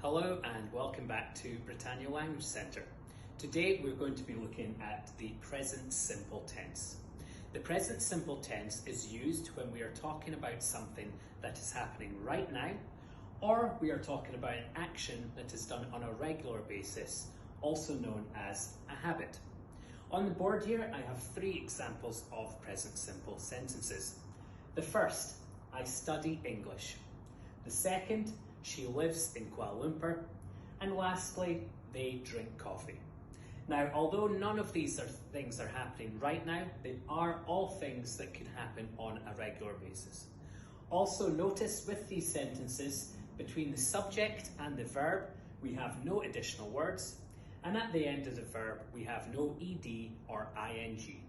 Hello and welcome back to Britannia Language Centre. Today we're going to be looking at the present simple tense. The present simple tense is used when we are talking about something that is happening right now, or we are talking about an action that is done on a regular basis, also known as a habit. On the board here I have 3 examples of present simple sentences. The first, I study English. The second, she lives in Kuala Lumpur. And lastly, they drink coffee. Now, although none of these things are happening right now, they are all things that could happen on a regular basis. Also notice with these sentences, between the subject and the verb, we have no additional words, and at the end of the verb, we have no ed or ing.